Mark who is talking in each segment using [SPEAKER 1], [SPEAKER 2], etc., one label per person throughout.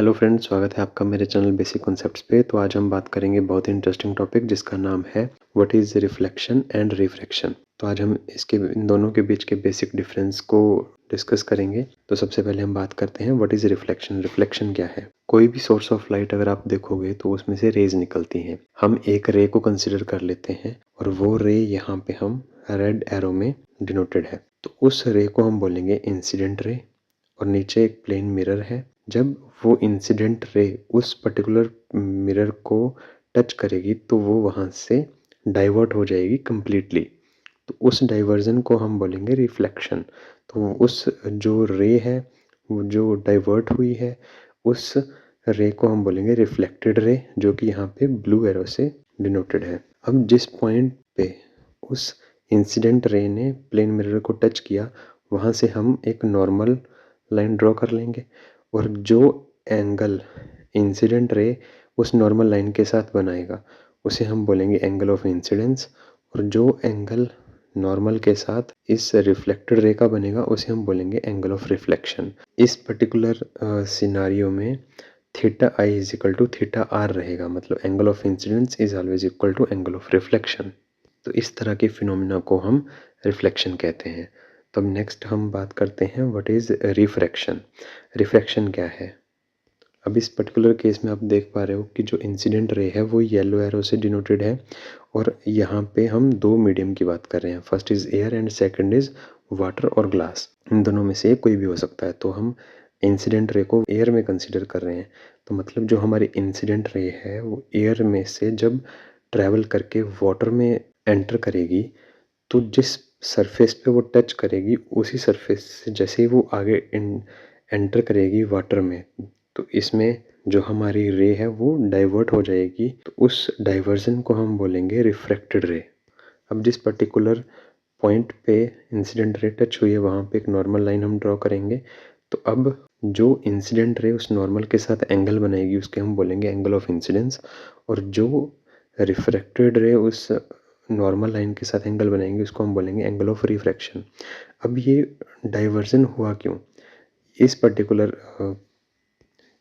[SPEAKER 1] Hello friends, स्वागत है आपका मेरे चैनल बेसिक कॉन्सेप्ट्स पे। तो आज हम बात करेंगे बहुत ही इंटरेस्टिंग टॉपिक जिसका नाम है what is reflection and refraction. तो आज हम इन दोनों के बीच के बेसिक डिफरेंस को डिस्कस करेंगे। तो सबसे पहले हम बात करते हैं व्हाट इज़ रिफ्लेक्शन। रिफ्लेक्शन क्या है? कोई भी सोर्स ऑफ लाइट अगर आप देखोगे तो उसमें से रेज निकलती हैं। हम एक रे को कंसिडर कर लेते हैं और वो रे यहाँ पे हम रेड एरो में डिनोटेड है। तो उस रे को हम बोलेंगे इंसिडेंट रे और नीचे एक प्लेन मिरर है। जब वो इंसिडेंट रे उस पर्टिकुलर मिरर को टच करेगी तो वो वहाँ से डाइवर्ट हो जाएगी कम्प्लीटली। तो उस डाइवर्जन को हम बोलेंगे रिफ्लेक्शन। तो उस जो रे है वो जो डाइवर्ट हुई है उस रे को हम बोलेंगे रिफ्लेक्टेड रे, जो कि यहाँ पे ब्लू एरो से डिनोटेड है। अब जिस पॉइंट पे उस इंसिडेंट रे ने प्लेन मिरर को टच किया वहाँ से हम एक नॉर्मल लाइन ड्रॉ कर लेंगे और जो एंगल इंसिडेंट रे उस नॉर्मल लाइन के साथ बनाएगा उसे हम बोलेंगे एंगल ऑफ इंसिडेंस, और जो एंगल नॉर्मल के साथ इस रिफ्लेक्टेड रे का बनेगा उसे हम बोलेंगे एंगल ऑफ रिफ्लेक्शन। इस पर्टिकुलर सिनारियो में theta I is equal to theta R रहेगा, मतलब angle of incidence is always equal to angle of reflection. तो इस तरह के फिनोमिना को हम रिफ्लेक्शन कहते हैं। तो अब नेक्स्ट हम बात करते हैं व्हाट इज़ रिफ्रैक्शन। रिफ्रैक्शन क्या है? अब इस पर्टिकुलर केस में आप देख पा रहे हो कि जो इंसिडेंट रे है वो येलो एरो से डिनोटेड है और यहाँ पे हम दो मीडियम की बात कर रहे हैं। First is air and second is water और ग्लास। इन दोनों में से कोई भी हो सकता है। तो हम इंसिडेंट रे को एयर में कंसिडर कर रहे हैं। तो मतलब जो हमारी इंसिडेंट रे है वो एयर में से जब ट्रैवल करके वाटर में एंटर करेगी तो जिस सरफेस पे वो टच करेगी उसी सरफेस से जैसे ही वो आगे एंटर करेगी वाटर में तो इसमें जो हमारी रे है वो डाइवर्ट हो जाएगी। तो उस डाइवर्जन को हम बोलेंगे रिफ्रैक्टेड रे। अब जिस पर्टिकुलर पॉइंट पे इंसिडेंट रे टच हुई है वहाँ पे एक नॉर्मल लाइन हम ड्रॉ करेंगे। तो अब जो इंसिडेंट रे उस नॉर्मल के साथ एंगल बनाएगी उसके हम बोलेंगे एंगल ऑफ इंसिडेंस, और जो रिफ्रैक्टेड रे उस नॉर्मल लाइन के साथ एंगल बनाएंगे उसको हम बोलेंगे एंगल ऑफ रिफ्रैक्शन। अब ये डाइवर्जन हुआ क्यों? इस पर्टिकुलर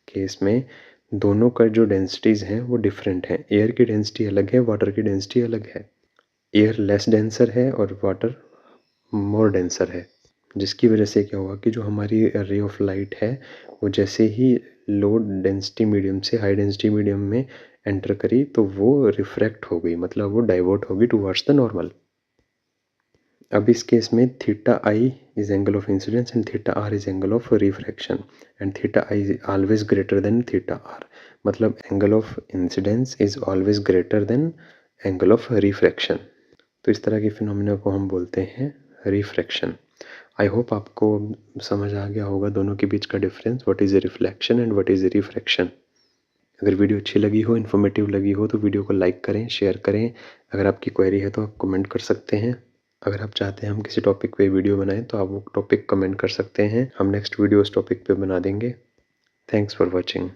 [SPEAKER 1] केस में दोनों का जो डेंसिटीज़ हैं वो डिफरेंट हैं। एयर की डेंसिटी अलग है, वाटर की डेंसिटी अलग है। एयर लेस डेंसर है और वाटर मोर डेंसर है, जिसकी वजह से क्या हुआ कि जो हमारी रे ऑफ लाइट है वो जैसे ही लो डेंसिटी मीडियम से हाई डेंसिटी मीडियम में एंटर करी तो वो रिफ्रैक्ट हो गई, मतलब वो डाइवर्ट होगी टूवर्ड्स द नॉर्मल। अब इस केस में theta I is angle of incidence and theta r is angle of refraction and theta I is always greater than theta r, मतलब angle of incidence is always greater than angle of refraction. तो इस तरह के phenomena को हम बोलते हैं refraction. I hope आपको समझ आ गया होगा दोनों के बीच का difference, what is reflection and what is refraction. अगर वीडियो अच्छी लगी हो, इन्फॉर्मेटिव लगी हो तो वीडियो को लाइक करें, शेयर करें। अगर आपकी क्वेरी है तो आप कमेंट कर सकते हैं। अगर आप चाहते हैं हम किसी टॉपिक पे वीडियो बनाएं तो आप वो टॉपिक कमेंट कर सकते हैं, हम नेक्स्ट वीडियो उस टॉपिक पे बना देंगे। Thanks for watching.